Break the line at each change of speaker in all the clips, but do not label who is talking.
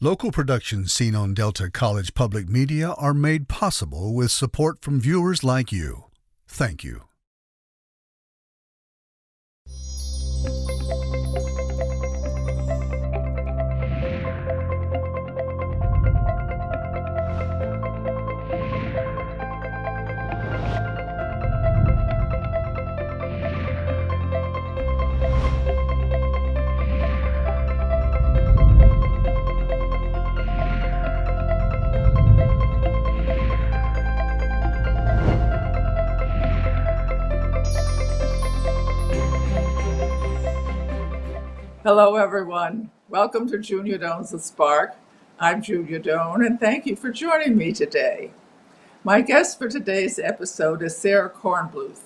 Local productions seen on Delta College Public Media are made possible with support from viewers like you. Thank you.
Hello, everyone. Welcome to Junia Doan's The Spark. I'm Junia Doan, and thank you for joining me today. My guest for today's episode is Sarah Kornbluth.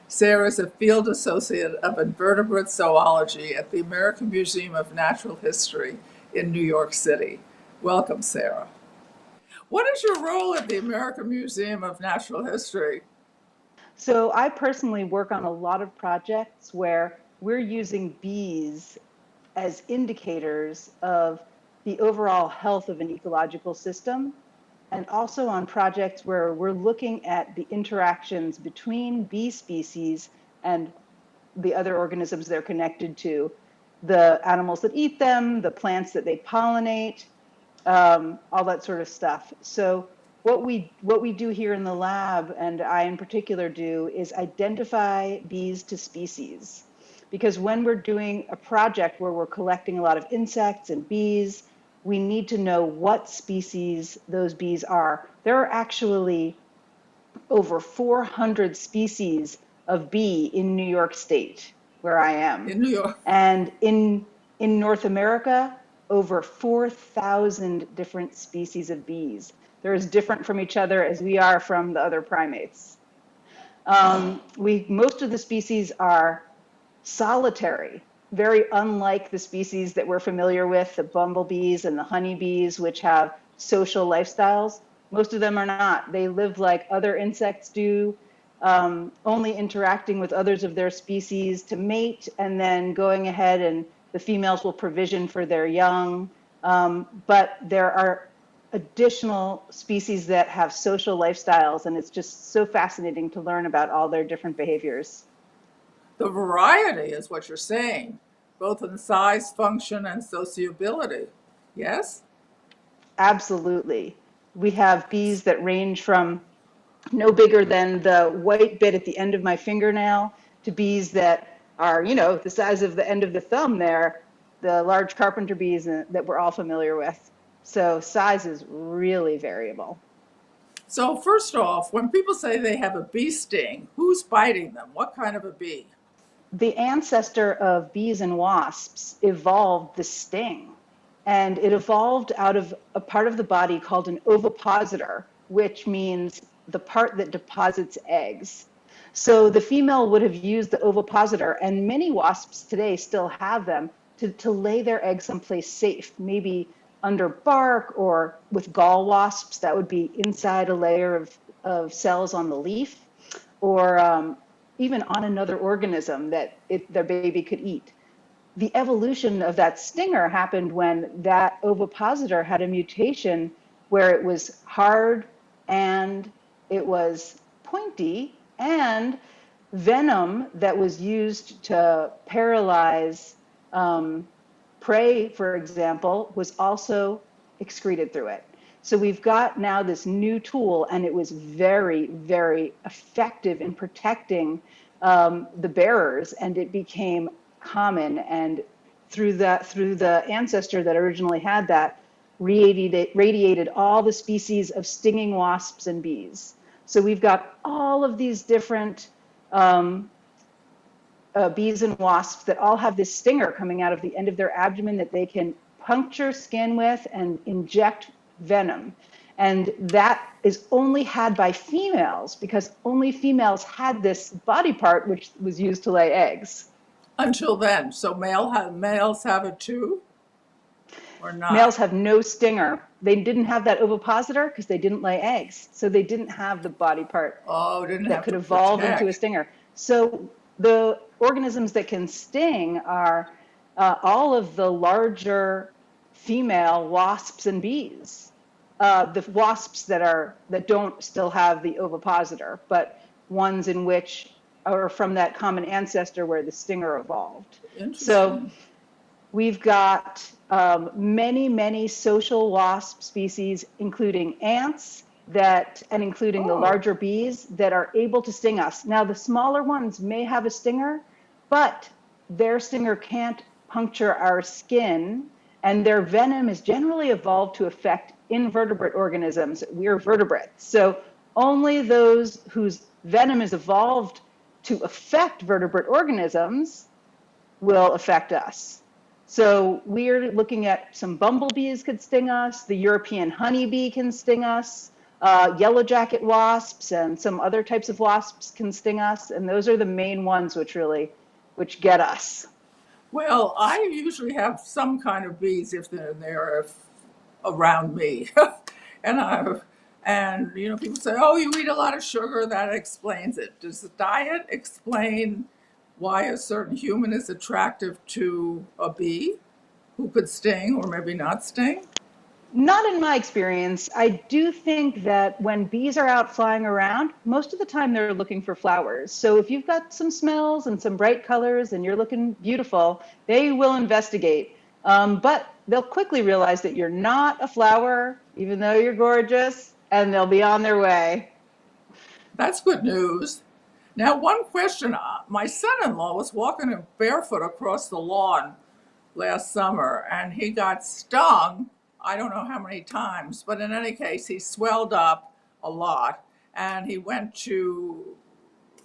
Sarah is a field associate of invertebrate zoology at the American Museum of Natural History in New York City. Welcome, Sarah. What is your role at the American Museum of Natural History?
So I personally work on a lot of projects where we're using bees as indicators of the overall health of an ecological system, and also on projects where we're looking at the interactions between bee species and the other organisms they're connected to, the animals that eat them, the plants that they pollinate, all that sort of stuff. So what we do here in the lab, and I in particular do, is identify bees to species. Because when we're doing a project where we're collecting a lot of insects and bees, we need to know what species those bees are. There are actually over 400 species of bee in New York State, where I am.
In New York.
And in North America, over 4,000 different species of bees. They're as different from each other as we are from the other primates. Most of the species are solitary, very unlike the species that we're familiar with, the bumblebees and the honeybees, which have social lifestyles. Most of them are not. They live like other insects do, only interacting with others of their species to mate, and then going ahead and the females will provision for their young. But there are additional species that have social lifestyles, and it's just so fascinating to learn about all their different behaviors.
The variety is what you're saying, both in size, function, and sociability. Yes?
Absolutely. We have bees that range from no bigger than the white bit at the end of my fingernail to bees that are, the size of the end of the thumb there, the large carpenter bees that we're all familiar with. So size is really variable.
So first off, when people say they have a bee sting, who's biting them? What kind of a bee?
The ancestor of bees and wasps evolved the sting, and it evolved out of a part of the body called an ovipositor, which means the part that deposits eggs. So the female would have used the ovipositor, and many wasps today still have them, to lay their eggs someplace safe, maybe under bark, or with gall wasps, that would be inside a layer of cells on the leaf, or even on another organism that their baby could eat. The evolution of that stinger happened when that ovipositor had a mutation where it was hard and it was pointy, and venom that was used to paralyze prey, for example, was also excreted through it. So we've got now this new tool, and it was very, very effective in protecting the bearers, and it became common. And through the ancestor that originally had that, radiated all the species of stinging wasps and bees. So we've got all of these different bees and wasps that all have this stinger coming out of the end of their abdomen that they can puncture skin with and inject venom. And that is only had by females, because only females had this body part which was used to lay eggs.
Until then. So males have it too? Or not?
Males have no stinger. They didn't have that ovipositor because they didn't lay eggs. So they didn't have the body part that could evolve into a stinger. So the organisms that can sting are all of the larger female wasps and bees. The wasps that don't still have the ovipositor, but ones in which are from that common ancestor where the stinger evolved. So
Interesting.
we've got many, many social wasp species, including ants and including the
Oh,
larger bees that are able to sting us. Now, the smaller ones may have a stinger, but their stinger can't puncture our skin, and their venom is generally evolved to affect invertebrate organisms. We're vertebrates. So only those whose venom is evolved to affect vertebrate organisms will affect us. So we're looking at some bumblebees could sting us, the European honeybee can sting us, yellow jacket wasps and some other types of wasps can sting us, and those are the main ones which get us.
well, I usually have some kind of bees if they're there around me. and I and people say, "Oh, you eat a lot of sugar, that explains it." Does the diet explain why a certain human is attractive to a bee who could sting or maybe not sting?
Not in my experience. I do think that when bees are out flying around, most of the time they're looking for flowers. So if you've got some smells and some bright colors and you're looking beautiful, they will investigate. But they'll quickly realize that you're not a flower, even though you're gorgeous, and they'll be on their way.
That's good news. Now, one question, my son-in-law was walking barefoot across the lawn last summer and he got stung. I don't know how many times, but in any case, he swelled up a lot and he went to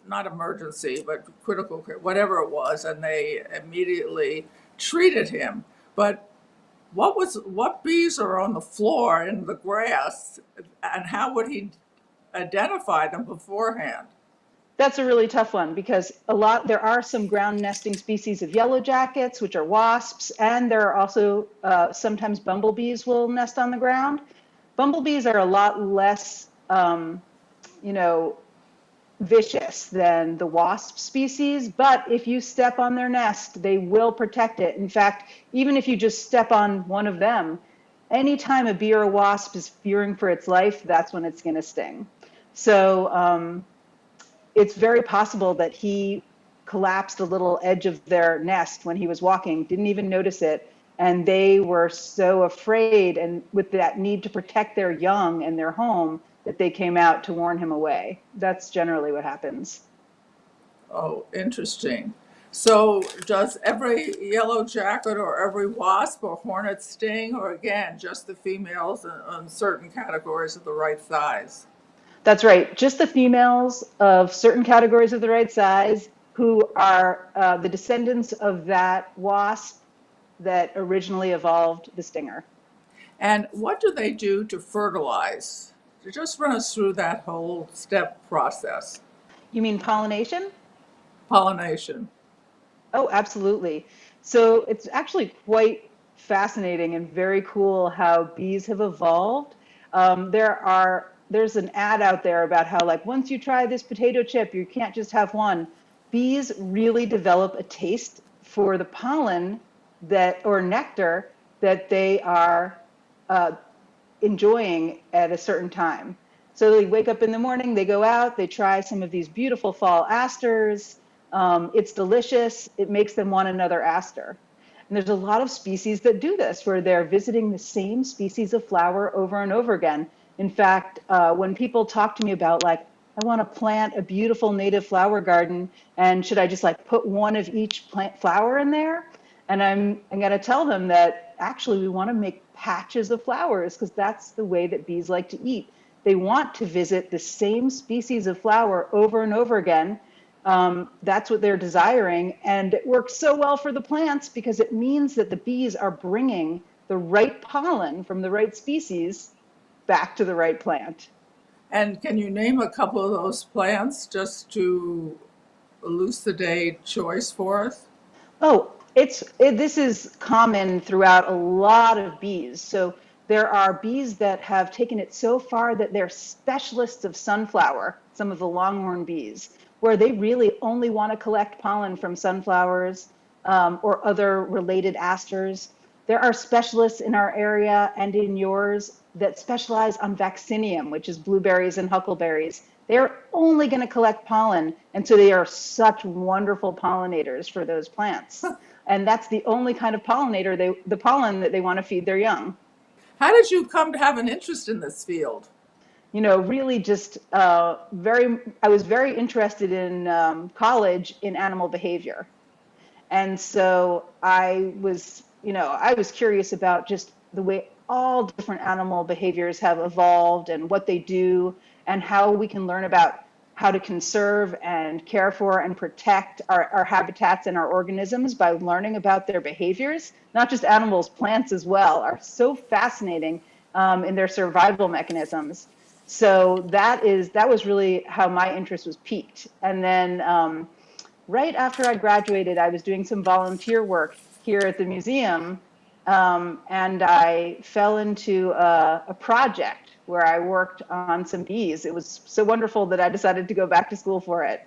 not emergency, but critical care, whatever it was, and they immediately treated him. But what bees are on the floor in the grass and how would he identify them beforehand?
That's a really tough one because there are some ground nesting species of yellow jackets, which are wasps, and there are also sometimes bumblebees will nest on the ground. Bumblebees are a lot less, you know, vicious than the wasp species, but if you step on their nest, they will protect it. In fact, even if you just step on one of them, anytime a bee or a wasp is fearing for its life, that's when it's going to sting. So it's very possible that he collapsed a little edge of their nest when he was walking, didn't even notice it. And they were so afraid and with that need to protect their young and their home that they came out to warn him away. That's generally what happens.
Oh, interesting. So, does every yellow jacket or every wasp or hornet sting, or again, just the females in certain categories of the right size?
That's right. Just the females of certain categories of the right size who are the descendants of that wasp that originally evolved the stinger.
And what do they do to fertilize? Just run us through that whole step process.
You mean pollination?
Pollination.
Oh, absolutely. So it's actually quite fascinating and very cool how bees have evolved. There's an ad out there about how like once you try this potato chip, you can't just have one. Bees really develop a taste for the pollen that or nectar that they are uh, enjoying at a certain time. So they wake up in the morning, they go out, they try some of these beautiful fall asters. It's delicious. It makes them want another aster. And there's a lot of species that do this, where they're visiting the same species of flower over and over again. In fact, when people talk to me about like, I want to plant a beautiful native flower garden, and should I just like put one of each plant flower in there? And I'm going to tell them that actually we want to make patches of flowers because that's the way that bees like to eat. They want to visit the same species of flower over and over again. That's what they're desiring. And it works so well for the plants because it means that the bees are bringing the right pollen from the right species back to the right plant.
And can you name a couple of those plants just to elucidate choice for us?
Oh, this is common throughout a lot of bees. So there are bees that have taken it so far that they're specialists of sunflower, some of the longhorn bees, where they really only want to collect pollen from sunflowers or other related asters. There are specialists in our area and in yours that specialize on vaccinium, which is blueberries and huckleberries. They're only going to collect pollen, and so they are such wonderful pollinators for those plants. And that's the only kind of pollinator, the pollen that they want to feed their young.
How did you come to have an interest in this field?
Really just I was very interested in college in animal behavior. And so I was curious about just the way all different animal behaviors have evolved and what they do and how we can learn about how to conserve and care for and protect our habitats and our organisms by learning about their behaviors. Not just animals, plants as well are so fascinating in their survival mechanisms. So that was really how my interest was piqued. And then right after I graduated, I was doing some volunteer work here at the museum, and I fell into a project where I worked on some bees. It was so wonderful that I decided to go back to school for it.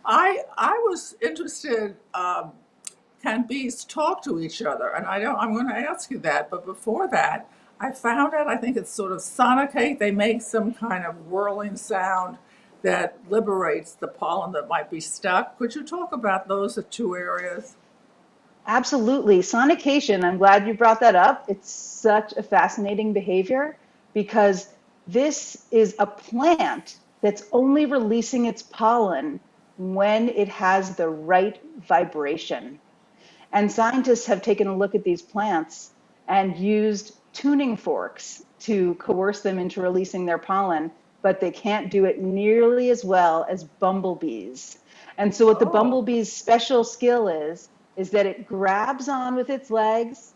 I was interested. Can bees talk to each other? And I'm going to ask you that. But before that, I found out. I think it's sort of sonicate. They make some kind of whirling sound that liberates the pollen that might be stuck. Could you talk about those two areas?
Absolutely. Sonication, I'm glad you brought that up. It's such a fascinating behavior because this is a plant that's only releasing its pollen when it has the right vibration. And scientists have taken a look at these plants and used tuning forks to coerce them into releasing their pollen, but they can't do it nearly as well as bumblebees. And so what the
Oh,
bumblebee's special skill is that it grabs on with its legs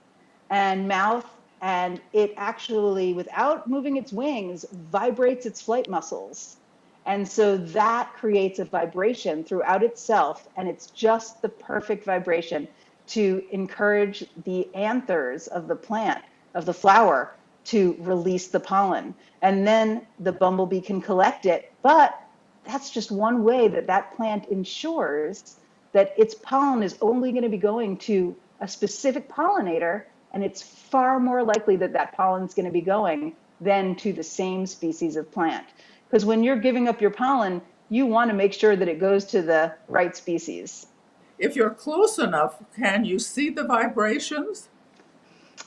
and mouth, and it actually, without moving its wings, vibrates its flight muscles. And so that creates a vibration throughout itself, and it's just the perfect vibration to encourage the anthers of the plant, of the flower, to release the pollen. And then the bumblebee can collect it. But that's just one way that that plant ensures that its pollen is only going to be going to a specific pollinator, and it's far more likely that that pollen is going to be going than to the same species of plant. Because when you're giving up your pollen, you want to make sure that it goes to the right species.
if you're close enough, can you see the vibrations?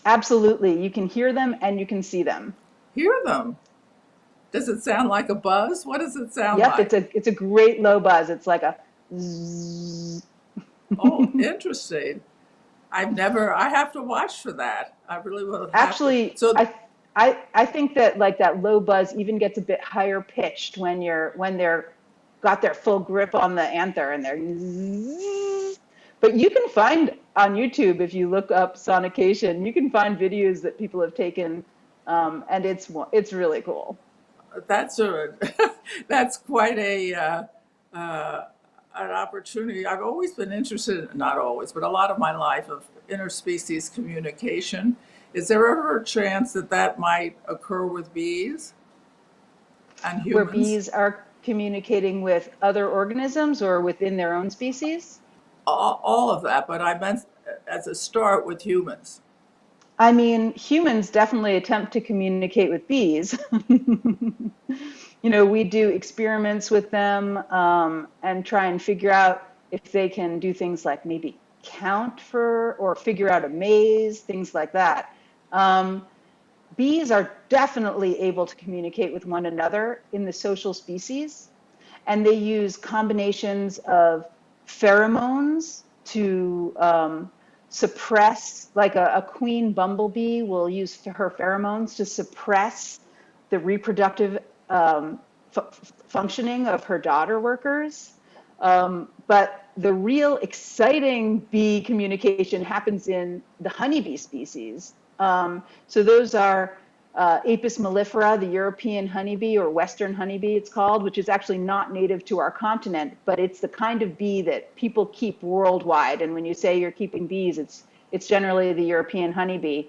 Absolutely. You can hear them and you can see them.
Hear them? Does it sound like a buzz? What does it sound
Yep,
like?
it's a great low buzz. It's like a zzz.
Oh, interesting. I have to watch for that. I really will have to.
Actually,
So,
I think that like that low buzz even gets a bit higher pitched when they're got their full grip on the anther and they're zzz. But you can find on YouTube if you look up sonication, you can find videos that people have taken, and it's really cool.
that's a that's quite a an opportunity. I've always been interested, not always, but a lot of my life of interspecies communication. Is there ever a chance that that might occur with bees and
Where
humans?
bees are communicating with other organisms or within their own species.
All of that, but I meant as a start with humans.
I mean, humans definitely attempt to communicate with bees. We do experiments with them and try and figure out if they can do things like maybe count for or figure out a maze, things like that. Um, Bees are definitely able to communicate with one another in the social species, and they use combinations of pheromones to suppress, like a queen bumblebee will use her pheromones to suppress the reproductive functioning of her daughter workers. But the real exciting bee communication happens in the honeybee species. So those are Apis mellifera, the European honeybee, or Western honeybee it's called, which is actually not native to our continent, but it's the kind of bee that people keep worldwide. And when you say you're keeping bees, it's generally the European honeybee.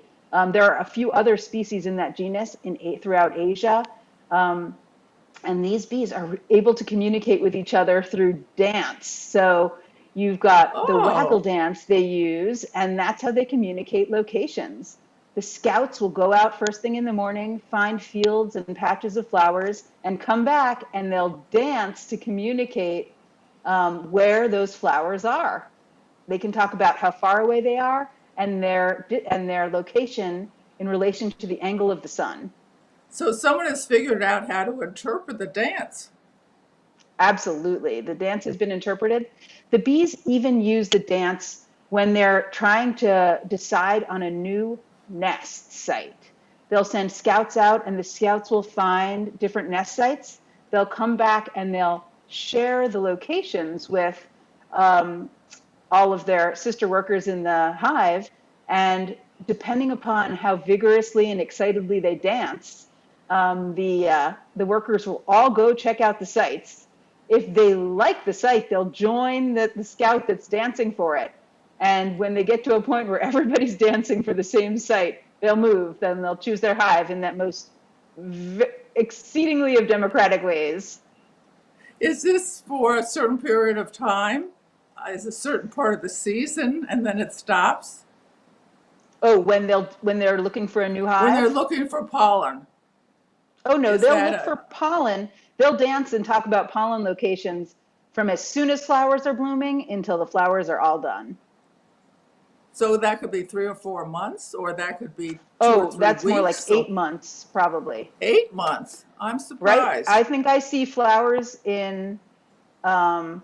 There are a few other species in that genus throughout Asia. And these bees are able to communicate with each other through dance. So You've got the waggle
Oh,
dance they use, and that's how they communicate locations. The scouts will go out first thing in the morning, find fields and patches of flowers, and come back and they'll dance to communicate where those flowers are. They can talk about how far away they are and their location in relation to the angle of the sun.
so someone has figured out how to interpret the dance.
Absolutely. The dance has been interpreted. The bees even use the dance when they're trying to decide on a new nest site. They'll send scouts out, and the scouts will find different nest sites. They'll come back and they'll share the locations with um, all of their sister workers in the hive. And depending upon how vigorously and excitedly they dance, the workers will all go check out the sites. If they like the site, they'll join the scout that's dancing for it. And when they get to a point where everybody's dancing for the same site, they'll move. Then they'll choose their hive in that most exceedingly of democratic ways.
Is this for a certain period of time? Is a certain part of the season and then it stops?
Oh, when they're looking for a new
When they're
hive?
looking for pollen,
Oh no,
is
they'll
that
look for
a,
pollen. They'll dance and talk about pollen locations from as soon as flowers are blooming until the flowers are all done.
so that could be 3 or 4 months, or that could be two or
Oh,
three
that's more like
weeks,
eight
or
months, probably.
8 months. I'm
Right?
surprised.
I think I see flowers in um,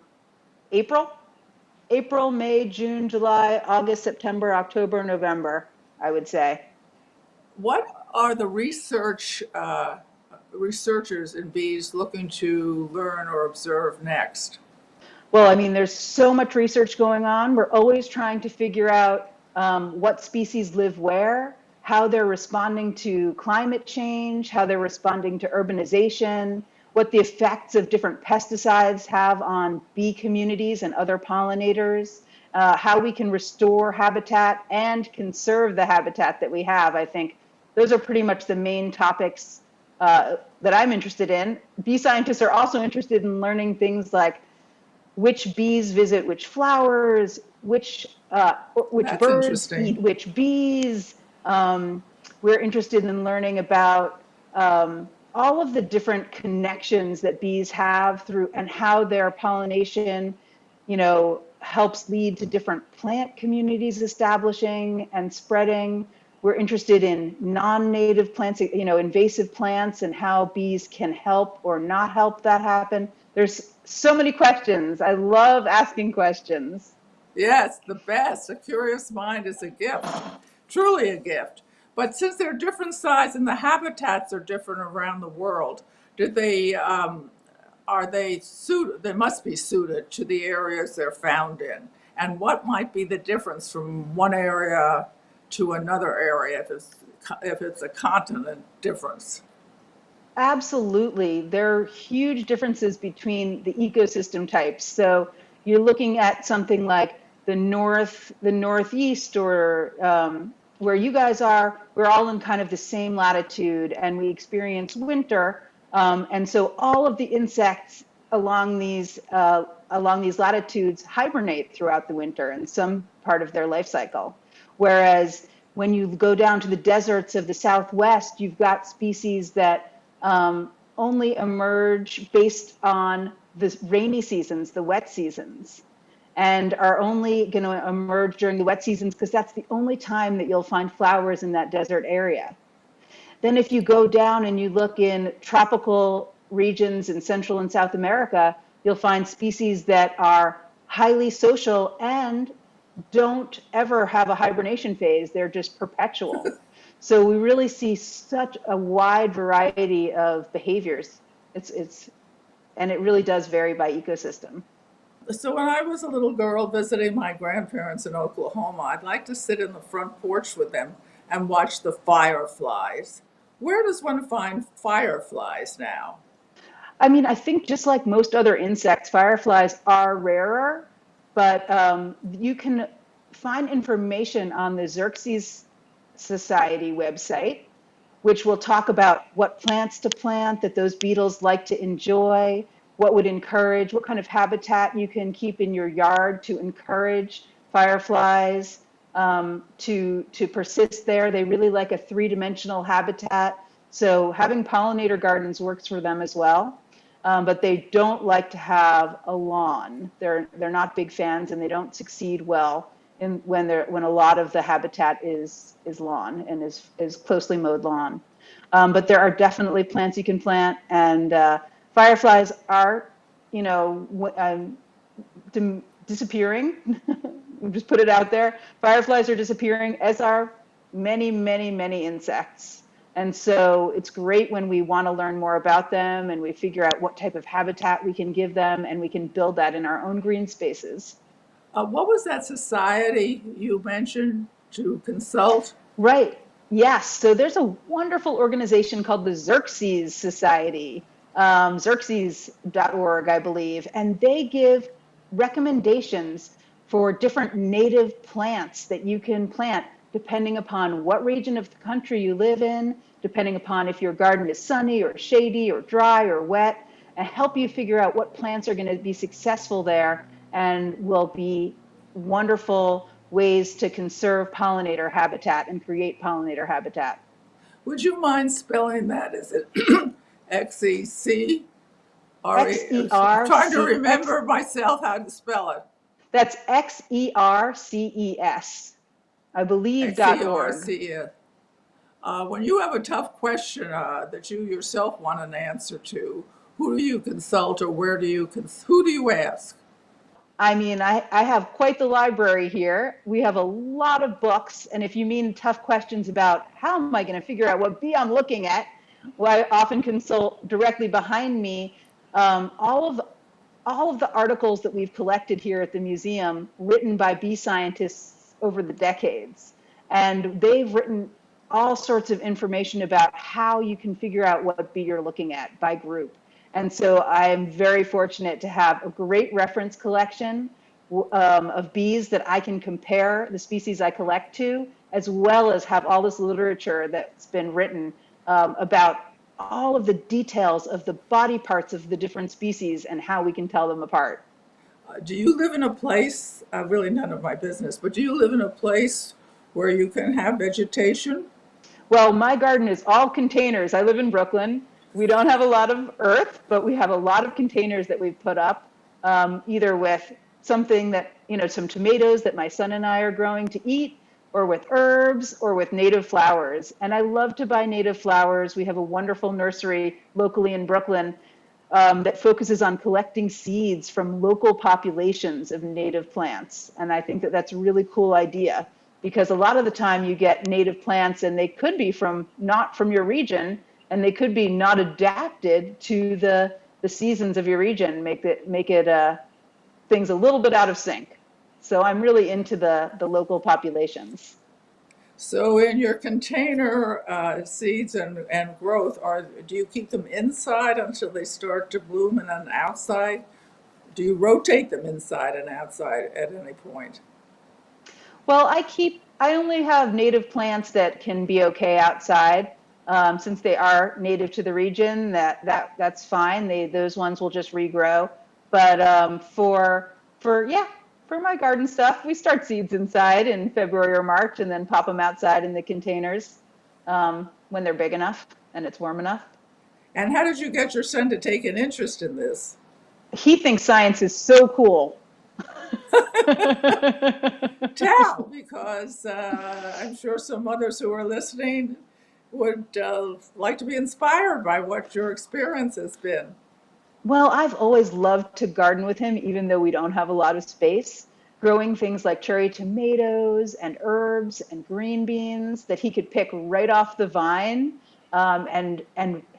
April, May, June, July, August, September, October, November, I would say.
What are the researchers in bees looking to learn or observe next?
Well, I mean, there's so much research going on. We're always trying to figure out what species live where, how they're responding to climate change, how they're responding to urbanization, what the effects of different pesticides have on bee communities and other pollinators, how we can restore habitat and conserve the habitat that we have. I think those are pretty much the main topics that I'm interested in. Bee scientists are also interested in learning things like which bees visit which flowers, which
That's
birds eat
interesting.
which bees. We're interested in learning about all of the different connections that bees have through and how their pollination, helps lead to different plant communities establishing and spreading. We're interested in non-native plants, invasive plants, and how bees can help or not help that happen. There's so many questions. I love asking questions.
Yes, the best. A curious mind is a gift, truly a gift. But since they're different size and the habitats are different around the world, did they are they suited? They must be suited to the areas they're found in. And what might be the difference from one area to another area if it's a continent difference?
Absolutely. There are huge differences between the ecosystem types. So you're looking at something like the Northeast, or where you guys are, we're all in kind of the same latitude and we experience winter. And so all of the insects along these latitudes hibernate throughout the winter in some part of their life cycle. Whereas when you go down to the deserts of the Southwest, you've got species that only emerge based on the rainy seasons, the wet seasons, and are only going to emerge during the wet seasons because that's the only time that you'll find flowers in that desert area. Then if you go down and you look in tropical regions in Central and South America, you'll find species that are highly social and don't ever have a hibernation phase. They're just perpetual. So we really see such a wide variety of behaviors. And it really does vary by ecosystem.
So when I was a little girl visiting my grandparents in Oklahoma, I'd like to sit in the front porch with them and watch the fireflies. Where does one find fireflies now?
I mean, I think just like most other insects, fireflies are rarer, but you can find information on the Xerxes Society website, which will talk about what plants to plant that those beetles like to enjoy, what would encourage, what kind of habitat you can keep in your yard to encourage fireflies to persist there. They really like a three-dimensional habitat. So having pollinator gardens works for them as well. But they don't like to have a lawn. They're not big fans, and they don't succeed well when a lot of the habitat is lawn and is closely mowed lawn. But there are definitely plants you can plant, and fireflies are, disappearing. Just put it out there. Fireflies are disappearing, as are many, many, many insects. And so it's great when we want to learn more about them and we figure out what type of habitat we can give them, and we can build that in our own green spaces.
What was that society you mentioned to consult?
Right. Yes. So there's a wonderful organization called the Xerxes Society, Xerxes.org, I believe, and they give recommendations for different native plants that you can plant depending upon what region of the country you live in, depending upon if your garden is sunny or shady or dry or wet, and help you figure out what plants are going to be successful there and will be wonderful ways to conserve pollinator habitat and create pollinator habitat.
Would you mind spelling that? Is it XEC? I'm trying to
Xerc.
remember myself how to spell it.
That's Xerces, I believe, .org.
XERCS. When you have a tough question that you yourself want an answer to, who do you consult, or who do you ask?
I mean, I have quite the library here. We have a lot of books, and if you mean tough questions about how am I going to figure out what bee I'm looking at, well, I often consult directly behind me all of the articles that we've collected here at the museum, written by bee scientists over the decades. And they've written all sorts of information about how you can figure out what bee you're looking at by group. And so I'm very fortunate to have a great reference collection of bees that I can compare the species I collect to, as well as have all this literature that's been written about all of the details of the body parts of the different species and how we can tell them apart.
Do you live in a place, really none of my business, but do you live in a place where you can have vegetation?
Well, my garden is all containers. I live in Brooklyn. We don't have a lot of earth, but we have a lot of containers that we've put up, either with something that, some tomatoes that my son and I are growing to eat, or with herbs, or with native flowers. And I love to buy native flowers. We have a wonderful nursery locally in Brooklyn that focuses on collecting seeds from local populations of native plants. And I think that that's a really cool idea, because a lot of the time you get native plants and they could be not from your region, and they could be not adapted to the seasons of your region, make it things a little bit out of sync. So I'm really into the local populations.
So in your container seeds and growth, do you keep them inside until they start to bloom, and then outside? Do you rotate them inside and outside at any point?
Well, I only have native plants that can be okay outside. Since they are native to the region, that's fine. Those ones will just regrow. But for my garden stuff, we start seeds inside in February or March, and then pop them outside in the containers when they're big enough and it's warm enough.
And how did you get your son to take an interest in this?
He thinks science is so cool.
Tell, because I'm sure some others who are listening would like to be inspired by what your experience has been.
Well, I've always loved to garden with him, even though we don't have a lot of space, growing things like cherry tomatoes and herbs and green beans that he could pick right off the vine. And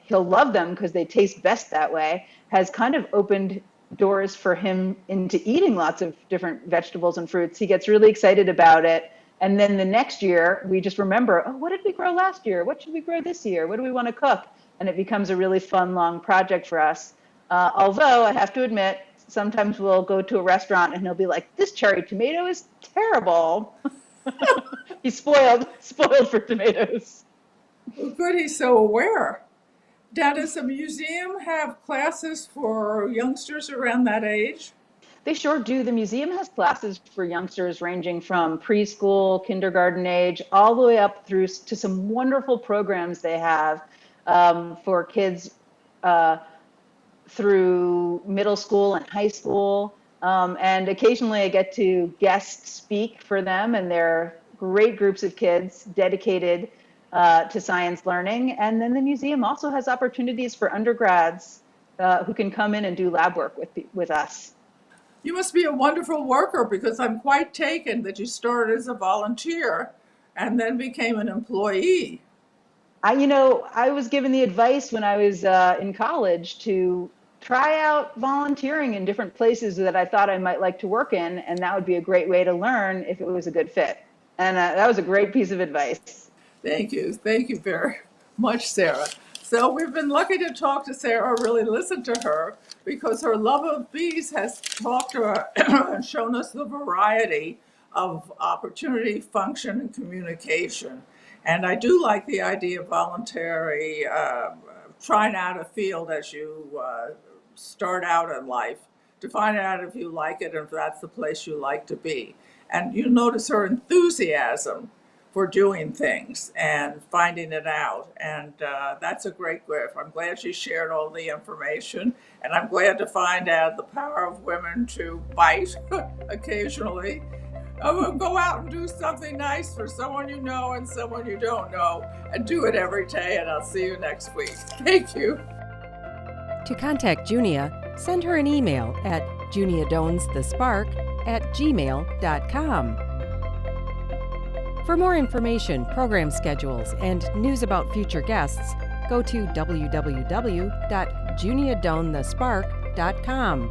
he'll love them because they taste best that way, has kind of opened doors for him into eating lots of different vegetables and fruits. He gets really excited about it. And then the next year, we just remember, oh, what did we grow last year? What should we grow this year? What do we want to cook? And it becomes a really fun, long project for us. Although I have to admit, sometimes we'll go to a restaurant and he'll be like, this cherry tomato is terrible. He's spoiled for tomatoes.
Well, good, he's so aware. Now, does the museum have classes for youngsters around that age?
They sure do. The museum has classes for youngsters ranging from preschool, kindergarten age, all the way up through to some wonderful programs they have for kids uh, through middle school and high school. And occasionally I get to guest speak for them, and they're great groups of kids dedicated to science learning. And then the museum also has opportunities for undergrads who can come in and do lab work with us.
You must be a wonderful worker because I'm quite taken that you started as a volunteer and then became an employee.
I was given the advice when I was in college to try out volunteering in different places that I thought I might like to work in, and that would be a great way to learn if it was a good fit. And that was a great piece of advice.
Thank you. Thank you very much, Sarah. So we've been lucky to talk to Sarah, really listen to her, because her love of bees has talked to her and shown us the variety of opportunity, function, and communication. And I do like the idea of voluntary, trying out a field as you start out in life to find out if you like it and if that's the place you like to be. And you notice her enthusiasm for doing things and finding it out. And that's a great gift. I'm glad she shared all the information. And I'm glad to find out the power of women to bite occasionally. Go out and do something nice for someone you know and someone you don't know. And do it every day. And I'll see you next week. Thank you.
To contact Junia, send her an email at juniadonsthespark@gmail.com. For more information, program schedules, and news about future guests, go to www.juniadonthespark.com.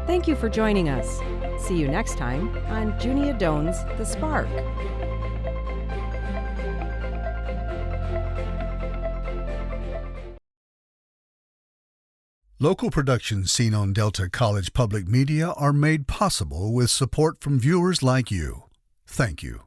Thank you for joining us. See you next time on Junia Doan's The Spark.
Local productions seen on Delta College Public Media are made possible with support from viewers like you. Thank you.